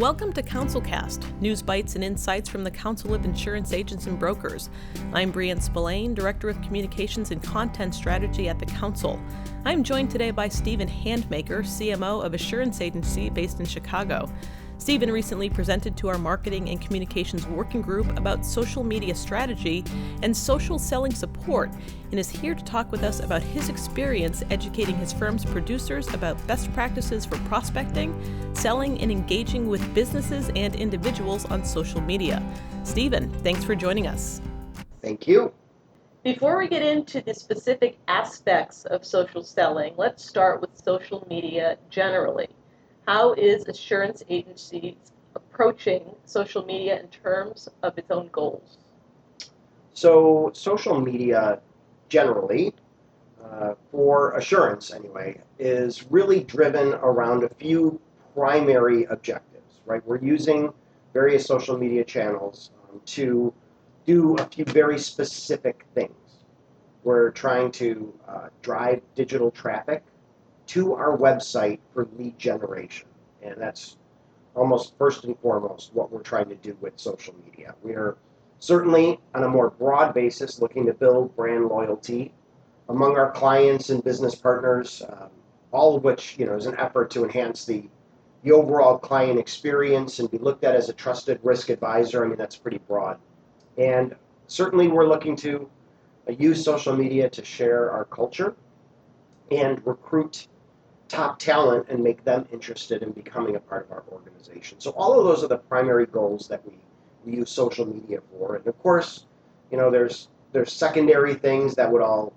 Welcome to CouncilCast, news bites and insights from the Council of Insurance Agents and Brokers. I'm Brianne Spillane, Director of Communications and Content Strategy at the Council. I'm joined today by Steven Handmaker, CMO of Assurance Agency based in Chicago. Steven recently presented to our Marketing and Communications Working Group about social media strategy and social selling support, and is here to talk with us about his experience educating his firm's producers about best practices for prospecting, selling, and engaging with businesses and individuals on social media. Steven, thanks for joining us. Thank you. Before we get into the specific aspects of social selling, let's start with social media generally. How is Assurance Agency approaching social media in terms of its own goals? So social media generally, for Assurance anyway, is really driven around a few primary objectives, right? We're using various social media channels to do a few very specific things. We're trying to drive digital traffic to our website for lead generation. And that's almost first and foremost what we're trying to do with social media. We are certainly on a more broad basis looking to build brand loyalty among our clients and business partners, all of which is an effort to enhance the overall client experience and be looked at as a trusted risk advisor. I mean, that's pretty broad. And certainly we're looking to use social media to share our culture and recruit top talent and make them interested in becoming a part of our organization. So all of those are the primary goals that we use social media for. And of course, there's secondary things that would all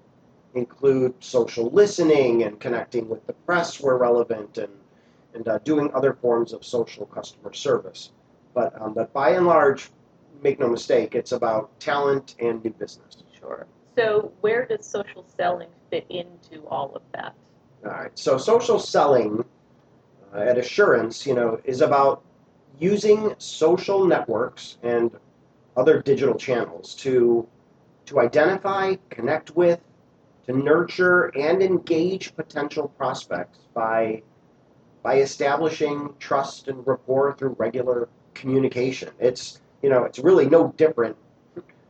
include social listening and connecting with the press where relevant and doing other forms of social customer service. But by and large, make no mistake, it's about talent and new business. Sure. So where does social selling fit into all of that? All right. So social selling at Assurance, is about using social networks and other digital channels to identify, connect with, to nurture and engage potential prospects by establishing trust and rapport through regular communication. It's really no different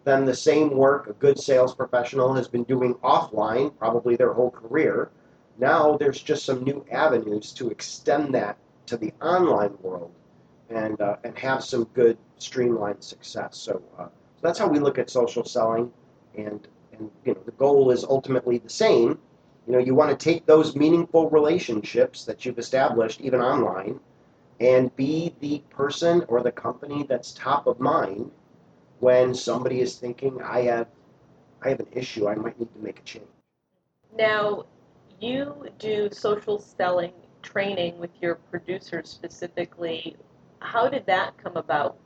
than the same work a good sales professional has been doing offline, probably their whole career. Now there's just some new avenues to extend that to the online world and have some good streamlined success. So that's how we look at social selling, and the goal is ultimately the same. You want to take those meaningful relationships that you've established even online and be the person or the company that's top of mind when somebody is thinking, I have an issue, I might need to make a change. Now, you do social selling training with your producers specifically. How did that come about?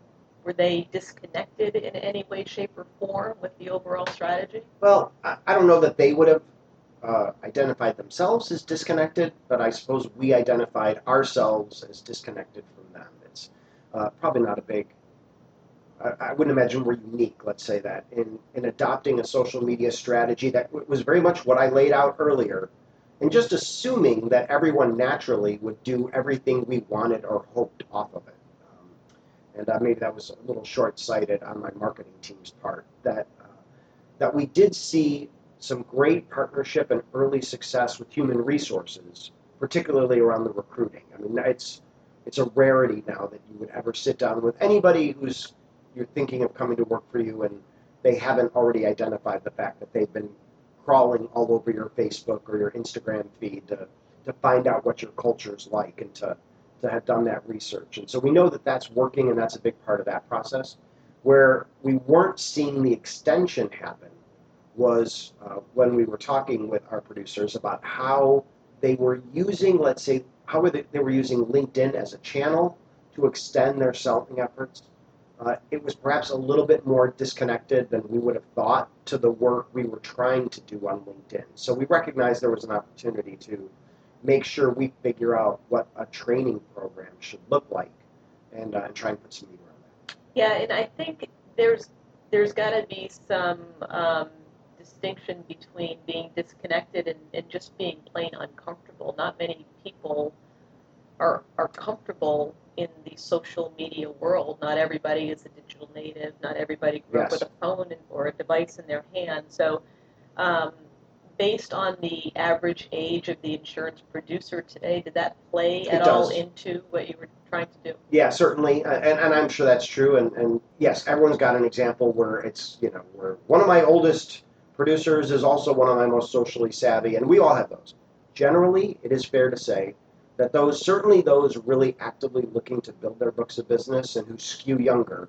Were they disconnected in any way, shape, or form with the overall strategy? Well, I don't know that they would have identified themselves as disconnected, but I suppose we identified ourselves as disconnected from them. It's probably not a big... I wouldn't imagine we're unique, let's say that, in adopting a social media strategy that was very much what I laid out earlier, and just assuming that everyone naturally would do everything we wanted or hoped off of it. And maybe that was a little short-sighted on my marketing team's part, that we did see some great partnership and early success with human resources, particularly around the recruiting. I mean, it's a rarity now that you would ever sit down with anybody who's you're thinking of coming to work for you and they haven't already identified the fact that they've been crawling all over your Facebook or your Instagram feed to find out what your culture's like and to have done that research. And so we know that that's working, and that's a big part of that process. Where we weren't seeing the extension happen was when we were talking with our producers about how they were using, let's say, how they were using LinkedIn as a channel to extend their selling efforts. It was perhaps a little bit more disconnected than we would have thought to the work we were trying to do on LinkedIn. So we recognized there was an opportunity to make sure we figure out what a training program should look like and try and put some meat around that. Yeah, and I think there's got to be some distinction between being disconnected and just being plain uncomfortable. Not many people are comfortable in the social media world. Not everybody is a digital native. Not everybody grew up Yes. with a phone or a device in their hand. So, um, based on the average age of the insurance producer today, did that play It at all does. into what you were trying to do? Yeah, certainly, and I'm sure that's true. And yes, everyone's got an example where it's, where one of my oldest producers is also one of my most socially savvy, and we all have those. Generally, it is fair to say that certainly those really actively looking to build their books of business and who skew younger,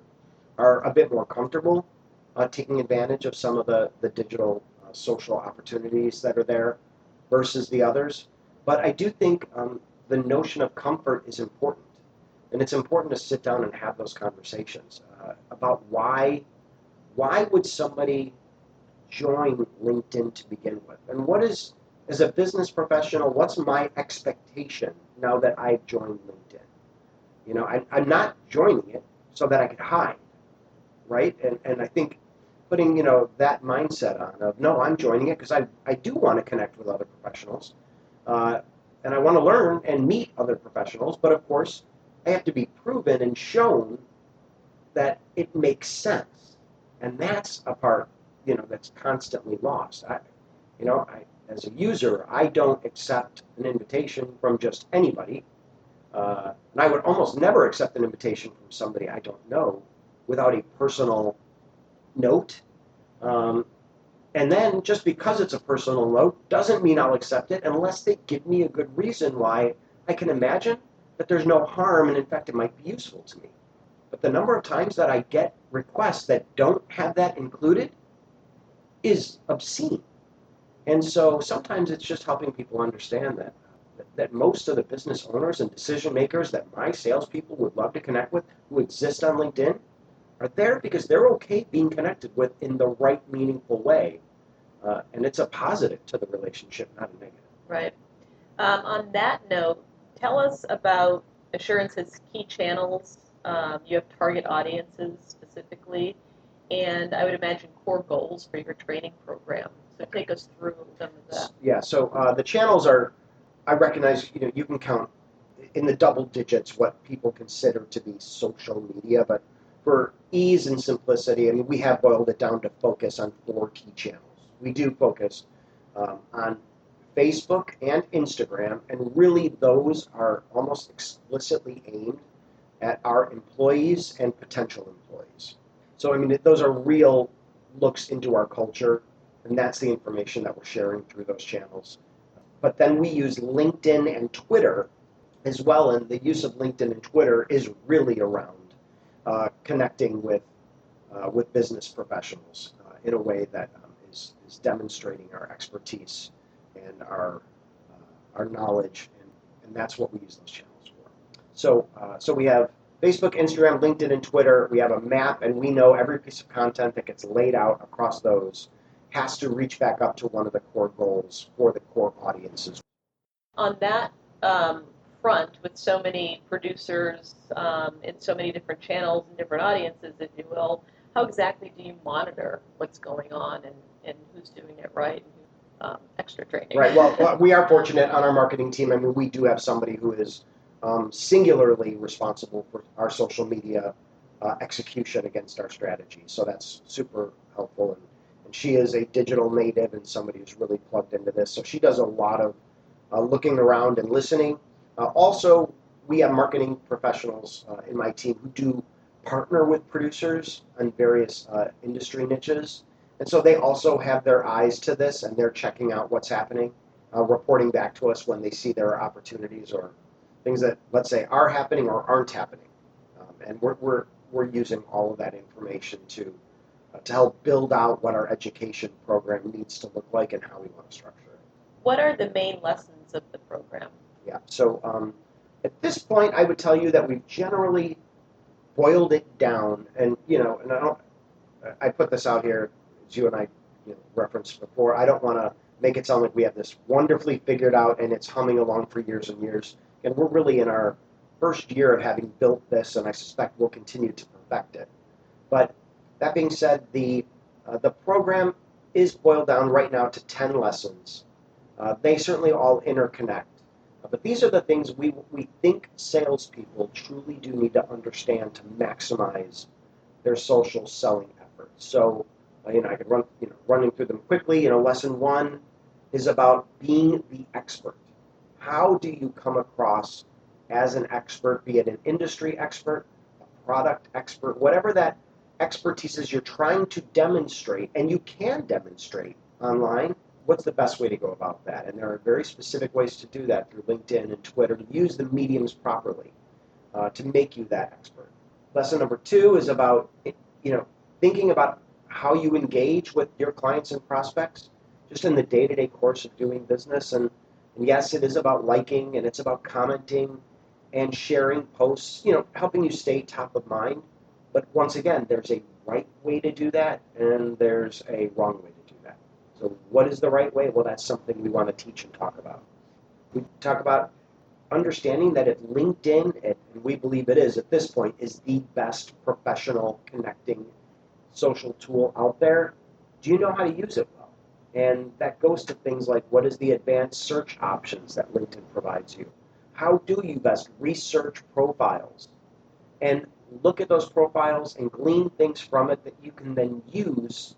are a bit more comfortable taking advantage of some of the digital social opportunities that are there versus the others. But I do think the notion of comfort is important. And it's important to sit down and have those conversations about why would somebody join LinkedIn to begin with? And as a business professional, what's my expectation now that I've joined LinkedIn? I'm not joining it so that I could hide, right? And I think putting, that mindset on of, no, I'm joining it because I do want to connect with other professionals. And I want to learn and meet other professionals, but of course, I have to be proven and shown that it makes sense. And that's a part, that's constantly lost. As a user, I don't accept an invitation from just anybody. And I would almost never accept an invitation from somebody I don't know without a personal note. And then just because it's a personal note doesn't mean I'll accept it unless they give me a good reason why I can imagine that there's no harm and in fact it might be useful to me. But the number of times that I get requests that don't have that included is obscene. And so sometimes it's just helping people understand that most of the business owners and decision makers that my salespeople would love to connect with who exist on LinkedIn are there because they're okay being connected with in the right, meaningful way. And it's a positive to the relationship, not a negative. Right. On that note, tell us about Assurance's key channels. You have target audiences specifically, and I would imagine core goals for your training program. So take us through some of that. Yeah, so the channels I recognize, you can count in the double digits what people consider to be social media, but for ease and simplicity, I mean, we have boiled it down to focus on 4 key channels. We do focus on Facebook and Instagram, and really those are almost explicitly aimed at our employees and potential employees. So, I mean, those are real looks into our culture, and that's the information that we're sharing through those channels. But then we use LinkedIn and Twitter as well, and the use of LinkedIn and Twitter is really around connecting with business professionals in a way that is demonstrating our expertise and our knowledge, and that's what we use those channels for. So we have Facebook, Instagram, LinkedIn, and Twitter. We have a map, and we know every piece of content that gets laid out across those has to reach back up to one of the core goals for the core audiences. On that front, with so many producers in so many different channels and different audiences, if you will, how exactly do you monitor what's going on and who's doing it right and extra training? Right. Well, we are fortunate on our marketing team. I mean, we do have somebody who is singularly responsible for our social media execution against our strategy. So that's super helpful. And she is a digital native and somebody who's really plugged into this. So she does a lot of looking around and listening. Also, we have marketing professionals in my team who do partner with producers on various industry niches. And so they also have their eyes to this, and they're checking out what's happening, reporting back to us when they see there are opportunities or things that, let's say, are happening or aren't happening. And we're using all of that information to help build out what our education program needs to look like and how we want to structure it. What are the main lessons of the program? Yeah. So at this point, I would tell you that we've generally boiled it down, and I put this out here, as you and I referenced before. I don't want to make it sound like we have this wonderfully figured out and it's humming along for years and years. And we're really in our first year of having built this, and I suspect we'll continue to perfect it. But that being said, the program is boiled down right now to 10 lessons. They certainly all interconnect. But these are the things we think salespeople truly do need to understand to maximize their social selling efforts. So, I could running through them quickly. Lesson one is about being the expert. How do you come across as an expert, be it an industry expert, a product expert, whatever that expertise is you're trying to demonstrate, and you can demonstrate online? What's the best way to go about that? And there are very specific ways to do that through LinkedIn and Twitter, to use the mediums properly to make you that expert. Lesson number two is about thinking about how you engage with your clients and prospects just in the day-to-day course of doing business. And yes, it is about liking, and it's about commenting and sharing posts, helping you stay top of mind. But once again, there's a right way to do that, and there's a wrong way to do that. So what is the right way? Well, that's something we want to teach and talk about. We talk about understanding that if LinkedIn, and we believe it is at this point, is the best professional connecting social tool out there, do you know how to use it well? And that goes to things like, what is the advanced search options that LinkedIn provides you? How do you best research profiles and look at those profiles and glean things from it that you can then use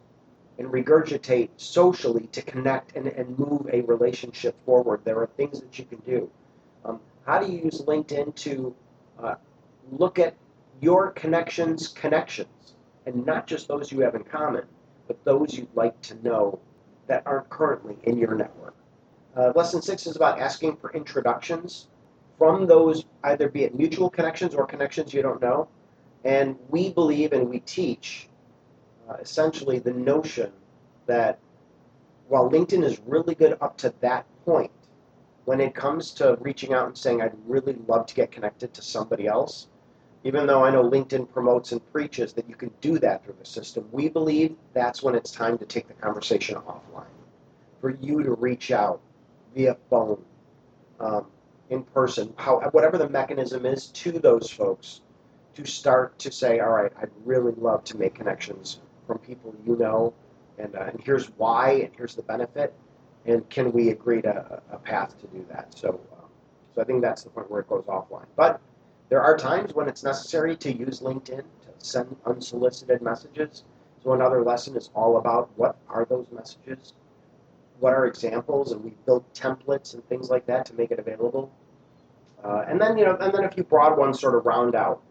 and regurgitate socially to connect and move a relationship forward? There are things that you can do. How do you use LinkedIn to look at your connections, and not just those you have in common, but those you'd like to know that aren't currently in your network? Lesson 6 is about asking for introductions from those, either be it mutual connections or connections you don't know. And we believe and we teach essentially the notion that while LinkedIn is really good up to that point, when it comes to reaching out and saying, I'd really love to get connected to somebody else, even though I know LinkedIn promotes and preaches that you can do that through the system, we believe that's when it's time to take the conversation offline. For you to reach out via phone, in person, whatever the mechanism is, to those folks, to start to say, all right, I'd really love to make connections from people and here's why, and here's the benefit, and can we agree to a path to do that? So I think that's the point where it goes offline. But there are times when it's necessary to use LinkedIn to send unsolicited messages. So another lesson is all about what are those messages, what are examples, and we build templates and things like that to make it available. And then a few broad ones sort of round out.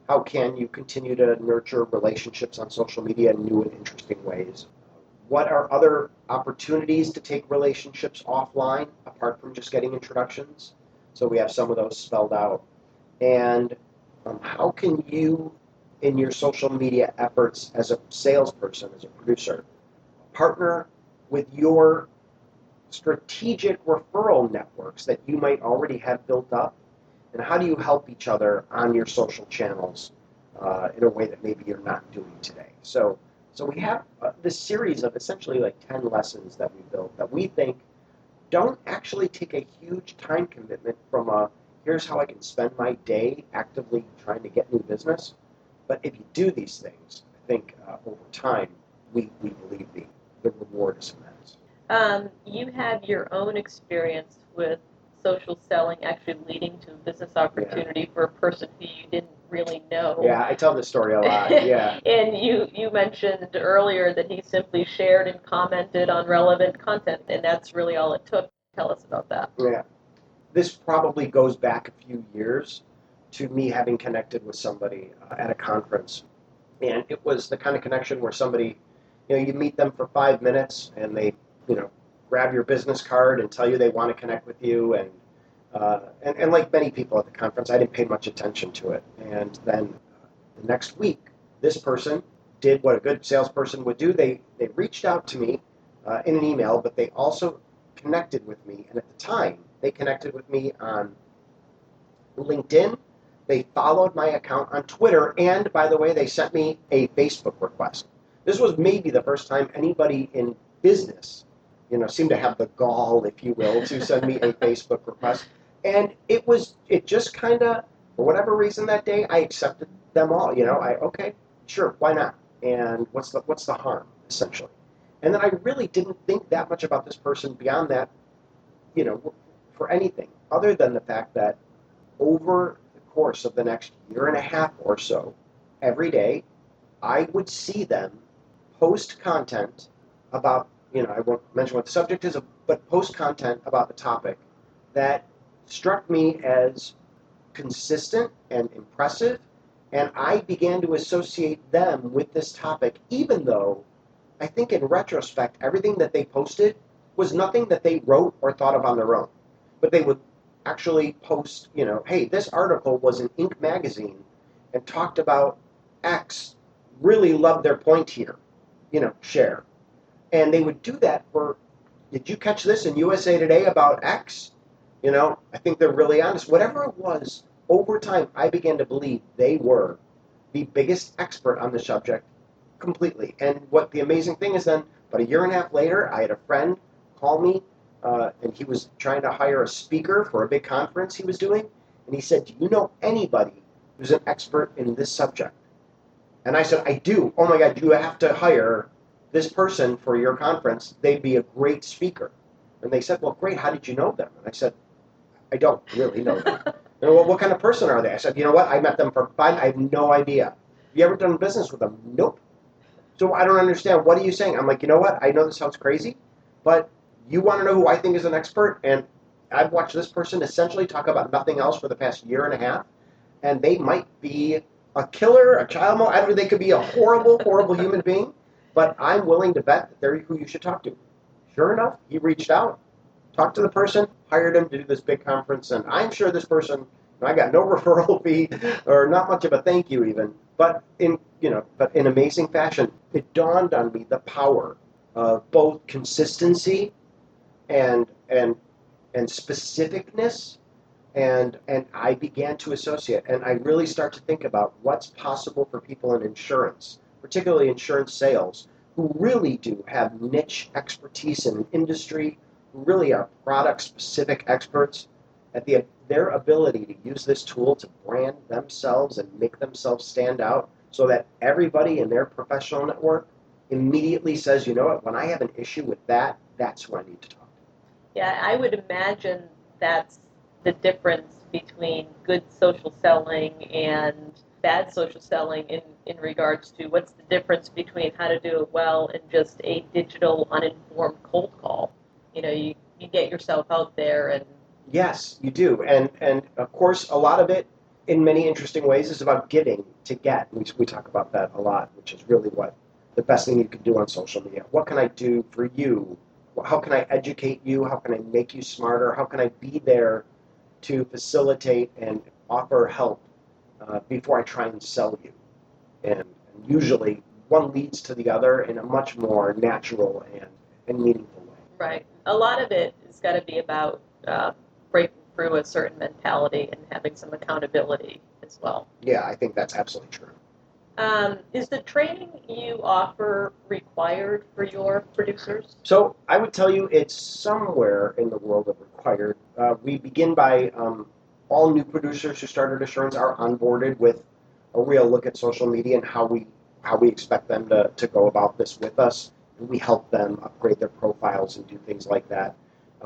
How can you continue to nurture relationships on social media in new and interesting ways? What are other opportunities to take relationships offline apart from just getting introductions? So we have some of those spelled out. And how can you, in your social media efforts as a salesperson, as a producer, partner with your strategic referral networks that you might already have built up? And how do you help each other on your social channels in a way that maybe you're not doing today? So we have this series of essentially like 10 lessons that we built that we think don't actually take a huge time commitment from here's how I can spend my day actively trying to get new business. But if you do these things, I think over time, we believe the reward is immense. You had your own experience with social selling actually leading to a business opportunity for a person who you didn't really know. Yeah, I tell this story a lot, yeah. And you mentioned earlier that he simply shared and commented on relevant content, and that's really all it took. Tell us about that. Yeah. This probably goes back a few years to me having connected with somebody at a conference. And it was the kind of connection where somebody, you meet them for 5 minutes and they, grab your business card and tell you they want to connect with you. And like many people at the conference, I didn't pay much attention to it. And then the next week, this person did what a good salesperson would do. They reached out to me in an email, but they also connected with me. And at the time, they connected with me on LinkedIn. They followed my account on Twitter. And by the way, they sent me a Facebook request. This was maybe the first time anybody in business seemed to have the gall, if you will, to send me a Facebook request. And it just kind of, for whatever reason that day, I accepted them all. Okay, sure, why not? And what's the harm, essentially? And then I really didn't think that much about this person beyond that, for anything other than the fact that over the course of the next year and a half or so, every day, I would see them post content about, I won't mention what the subject is, but post content about the topic that struck me as consistent and impressive, and I began to associate them with this topic, even though I think in retrospect, everything that they posted was nothing that they wrote or thought of on their own. But they would actually post, hey, this article was in Inc. magazine and talked about X, really loved their point here, share. And they would do that for, did you catch this in USA Today about X? I think they're really honest. Whatever it was, over time, I began to believe they were the biggest expert on the subject completely. And what the amazing thing is then, about a year and a half later, I had a friend call me, and he was trying to hire a speaker for a big conference he was doing. And he said, do you know anybody who's an expert in this subject? And I said, I do. Oh my God, you have to hire this person for your conference. They'd be a great speaker. And they said, well, great, how did you know them? And I said, I don't really know them. And, well, what kind of person are they? I said, you know what, I met them for fun. I have no idea. Have you ever done business with them? Nope. So I don't understand. What are you saying? I'm like, you know what, I know this sounds crazy, but you want to know who I think is an expert? And I've watched this person essentially talk about nothing else for the past year and a half, and they might be a killer, a child molester. They could be a horrible, horrible human being, but I'm willing to bet that they're who you should talk to. Sure enough, he reached out, talked to the person, hired him to do this big conference, and I'm sure this person, I got no referral fee or not much of a thank you even, but in amazing fashion, it dawned on me the power of both consistency and specificness, and I began to associate, and I really start to think about what's possible for people in insurance, particularly insurance sales, who really do have niche expertise in an industry, who really are product-specific experts, at their ability to use this tool to brand themselves and make themselves stand out so that everybody in their professional network immediately says, you know what, when I have an issue with that, that's who I need to talk to. Yeah, I would imagine that's the difference between good social selling and bad social selling in regards to what's the difference between how to do it well and just a digital, uninformed cold call. You get yourself out there and... Yes, you do. And of course, a lot of it, in many interesting ways, is about giving to get. We talk about that a lot, which is really what the best thing you can do on social media. What can I do for you? How can I educate you? How can I make you smarter? How can I be there to facilitate and offer help before I try and sell you? And usually one leads to the other in a much more natural and meaningful way. Right. A lot of it has got to be about breaking through a certain mentality and having some accountability as well. Yeah, I think that's absolutely true. Is the training you offer required for your producers? So I would tell you it's somewhere in the world of required. We begin by all new producers who start at Assurance are onboarded with a real look at social media and how we expect them to go about this with us. And we help them upgrade their profiles and do things like that.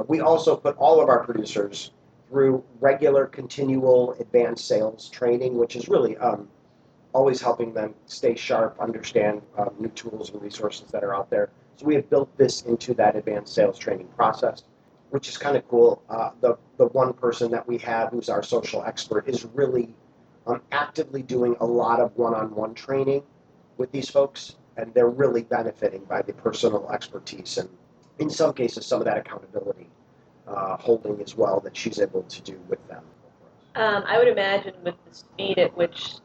We also put all of our producers through regular, continual advanced sales training, which is really always helping them stay sharp, understand new tools and resources that are out there. So we have built this into that advanced sales training process, which is kind of cool. The one person that we have who's our social expert is really actively doing a lot of one-on-one training with these folks, and they're really benefiting by the personal expertise and, in some cases, some of that accountability holding as well that she's able to do with them. I would imagine with the speed at which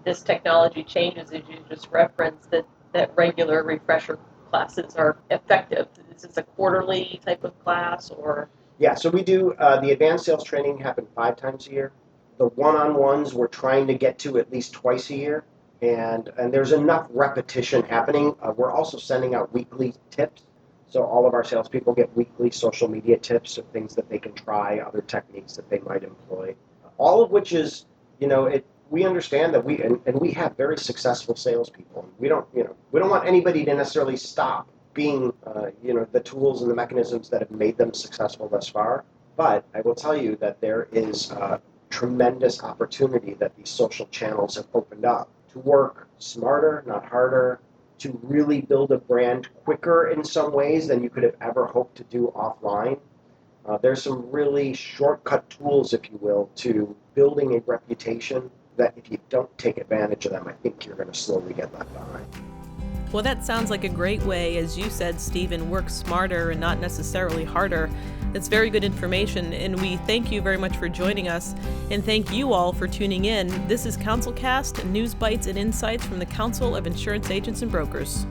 this technology changes, as you just referenced, that regular refresher classes are effective. Is this a quarterly type of class, or? Yeah, so we do the advanced sales training happen 5 times a year. The one-on-ones we're trying to get to at least twice a year, and there's enough repetition happening. We're also sending out weekly tips. So all of our salespeople get weekly social media tips of things that they can try, other techniques that they might employ. All of which is, we understand that we have very successful salespeople. We don't want anybody to necessarily stop being, the tools and the mechanisms that have made them successful thus far. But I will tell you that there is a tremendous opportunity that these social channels have opened up to work smarter, not harder, to really build a brand quicker in some ways than you could have ever hoped to do offline. There's some really shortcut tools, if you will, to building a reputation that if you don't take advantage of them, I think you're going to slowly get left behind. Well, that sounds like a great way, as you said, Steven, work smarter and not necessarily harder. That's very good information, and we thank you very much for joining us, and thank you all for tuning in. This is CouncilCast, news bites and insights from the Council of Insurance Agents and Brokers.